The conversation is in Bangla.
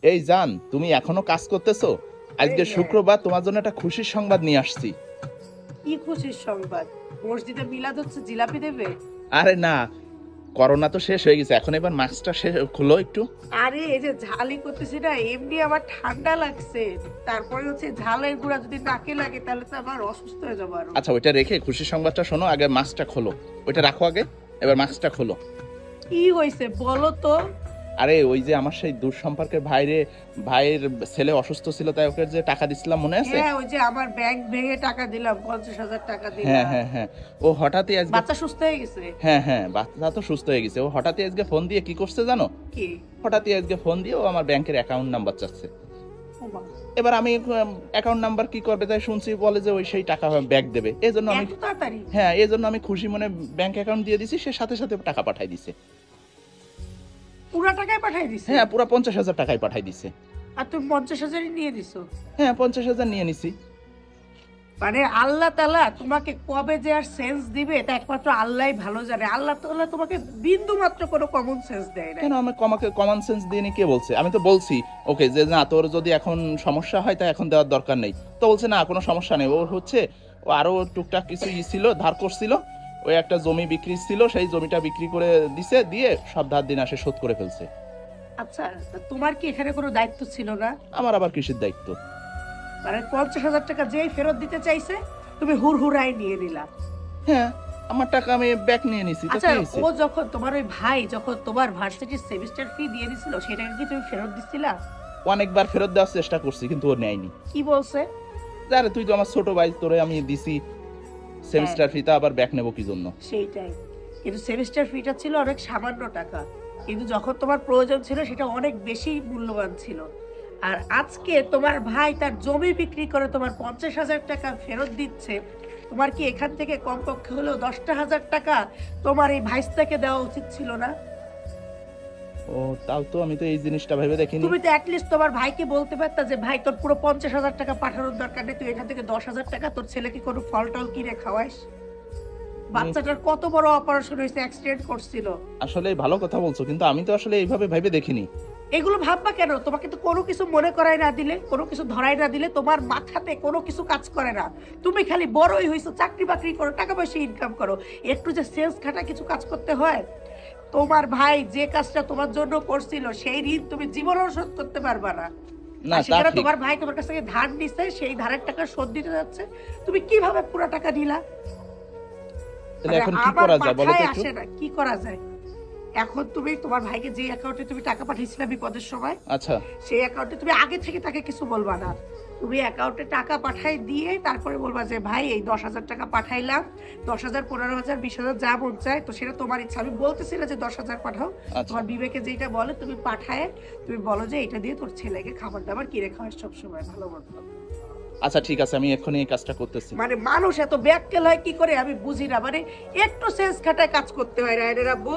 এই জান, তুমি এখনো কাজ করতেছো? আজকে শুক্রবার, তোমার জন্য একটা খুশির সংবাদ নিয়ে আসছি। কি খুশির সংবাদ? মসজিদে মিলাদ হচ্ছে, জিলাপি দেবে? আরে না, করোনা তো শেষ হয়ে গেছে, এখন এবার মাস্কটা খুলো একটু। আরে এই যে ঝালই করতেছি না, এমনি আমার ঠান্ডা লাগছে। তারপরে হচ্ছে ঝালের গুঁড়া যদি নাকে লাগে তাহলে তো আমার অসুস্থ হয়ে যাবো আরো। আচ্ছা, ওইটা রেখে খুশির সংবাদটা শোনো, আগে মাস্কটা খোলো। ওইটা রাখো আগে, এবার মাস্কটা খোলো। কি হয়েছে বলো তো? আরে ওই যে আমার সেই দূর সম্পর্কের ভাইয়ের ছেলে অসুস্থ ছিল, তাই ওকে যে টাকা দিছিলাম মনে আছে? হ্যাঁ, ওই যে আমার ব্যাংক ভেঙে টাকা দিলাম, 50,000 টাকা হ্যাঁ দিলাম। হ্যাঁ হ্যাঁ, ও হঠাৎই আজকে বাচ্চা সুস্থ হয়ে গেছে? হ্যাঁ হ্যাঁ, বাচ্চা তো সুস্থ হয়ে গেছে। ও হঠাৎই আজকে ফোন দিয়ে কি করছে জানো? কি? হঠাৎই আজকে ফোন দিয়ে ও আমার ব্যাংকের অ্যাকাউন্ট নাম্বার চাচ্ছে। ও মা, এবার আমি অ্যাকাউন্ট নাম্বার কি করবে তাই শুনছি, বলে যে ওই সেই টাকা ব্যাক দেবে। এই জন্য আমি এত তাড়াতাড়ি? হ্যাঁ, এই জন্য আমি খুশি মনে ব্যাংক অ্যাকাউন্ট দিয়ে দিছি, সে সাথে সাথে টাকা পাঠাই দিছে। পুরা টাকায় পাঠাই দিছে? হ্যাঁ, পুরো 50,000 টাকায় পাঠাই দিছে। আর তুমি 50,000 নিয়ে দিছো? হ্যাঁ, 50,000 নিয়ে নিছি। মানে আল্লাহ তাআলা তোমাকে কবে যে আর সেন্স দিবে এটা একমাত্র আল্লাহই ভালো জানে। আল্লাহ তাআলা তোমাকে বিন্দু মাত্র কোনো কমন সেন্স দেয় না। কেন আমাকে কমন সেন্স দিয়ে নি কে বলছে? আমি তো বলছি ওকে যে না, তোর যদি এখন সমস্যা হয় তা এখন দেওয়ার দরকার নেই। তো বলছে না, কোনো সমস্যা নেই। ওর হচ্ছে ও আরো টুকটাক কিছু ছিল, ধার করছিল। ওই একটা জমি বিক্রি ছিল, সেই জমিটা বিক্রি করে দিছে, দিয়ে সব ধার দিন আসে শোধ করে ফেলছে। আচ্ছা, তোমার কি এখানে কোনো দায়িত্ব ছিল না? আমার আবার কৃষির দায়িত্ব? মানে 50,000 টাকা যেই ফেরত দিতে চাইছে তুমি হুড়হুড়াই নিয়ে নিলা? হ্যাঁ, আমার টাকা আমি ব্যাক নিয়ে নিছি। তো আচ্ছা, কি হয়েছে? ও যখন তোমার ওই ভাই যখন তোমার ভার্সিটির সেমিস্টার ফি দিয়ে দিছিল সেটাকে কি তুমি ফেরত দিছিলা? অনেকবার ফেরত দেওয়ার চেষ্টা করছি, কিন্তু ও নেয়নি। কি বলছে? আরে তুই তো আমার ছোট ভাই, তোরে আমি দিছি সেমিস্টার ফিটা, আবার ব্যাক নেবো কি জন্য? সেইটাই। কিন্তু সেমিস্টার ফিটা ছিল অনেক সামান্য টাকা, কিন্তু যখন তোমার প্রয়োজন ছিল সেটা অনেক বেশি মূল্যবান ছিল। আর আজকে তোমার ভাই তার জমি বিক্রি করে তোমার 50,000 টাকা ফেরত দিচ্ছে। তোমার কি এখান থেকে কমপক্ষে হলেও 10,000 টাকা তোমার এই ভাইস্তাকে দেওয়া উচিত ছিল না? ও, তাও তো আমি তো এই জিনিসটা ভেবে দেখিনি। তুমি তো অ্যাটলিস্ট তোমার ভাইকে বলতে পারতা যে ভাই তোর পুরো 50,000 টাকা পাঠানোর দরকার নেই, তুই এখান থেকে 10,000 টাকা তোর ছেলেকে কোনো ফল টল কিনে খাওয়াইস। বাচ্চাটার কত বড় অপারেশন হয়েছে, অ্যাক্সিডেন্ট করছিল। আসলে ভালো কথা বলছো, কিন্তু আমি তো আসলে এইভাবে ভেবে দেখিনি। এগুলো ভাববা কেন? তোমাকে তো কোনো কিছু মনে করাই না দিলে, কোনো কিছু ধরাই না দিলে তোমার মাথাতে কোনো কিছু কাজ করে না। তুমি খালি বড়ই হইছো, চাকরি বাকরি করো, টাকা পয়সা ইনকাম করো, একটু যে সেন্স খাটা কিছু কাজ করতে হয়। তোমার ভাই যে কাজটা তোমার জন্য করছিল সেই ঋণ তুমি জীবনেও শোধ করতে পারবা না। না, আর তা সেখানে ঠিক। তোমার ভাই তোমার কাছ থেকে ধার নিছে, সেই ধারের টাকা শোধ দিতে যাচ্ছে, তুমি কিভাবে পুরো টাকা নিলা? তাহলে মানে এখন কি আমার করা যায় বলো তো মাথায় একটু? আসে না কি করা যায়। এখন তুমি তোমার ভাইকে যে অ্যাকাউন্টে তুমি টাকা পাঠিয়েছিলে বিপদের সময়, আচ্ছা, সেই অ্যাকাউন্টে তুমি আগে থেকে তাকে কিছু বলবা না। তুমি অ্যাকাউন্টে টাকা পাঠাই দিয়ে তারপরে বলবা যে ভাই এই 10,000 টাকা পাঠাইলাম, 10,000, 15,000, 20,000 যা মন চায়, তো সেটা তোমার ইচ্ছা। আমি বলতেছি না যে 10,000 পাঠাও, আচ্ছা তোমার বিবেকে যেটা বলে তুমি পাঠায় তুমি বলো যে এটা দিয়ে তোর ছেলেকে খাবার দাবার কিনে খাওয়াস সবসময় ভালো মতো। আচ্ছা, ঠিক আছে, আমি এক্ষুনি এই কাজটা করতেছি। মানে মানুষ এত ব্যাককেল হয় কি করে আমি বুঝি না। মানে একটু সেন্স খাটায় কাজ করতে হয় না রে আব্বু।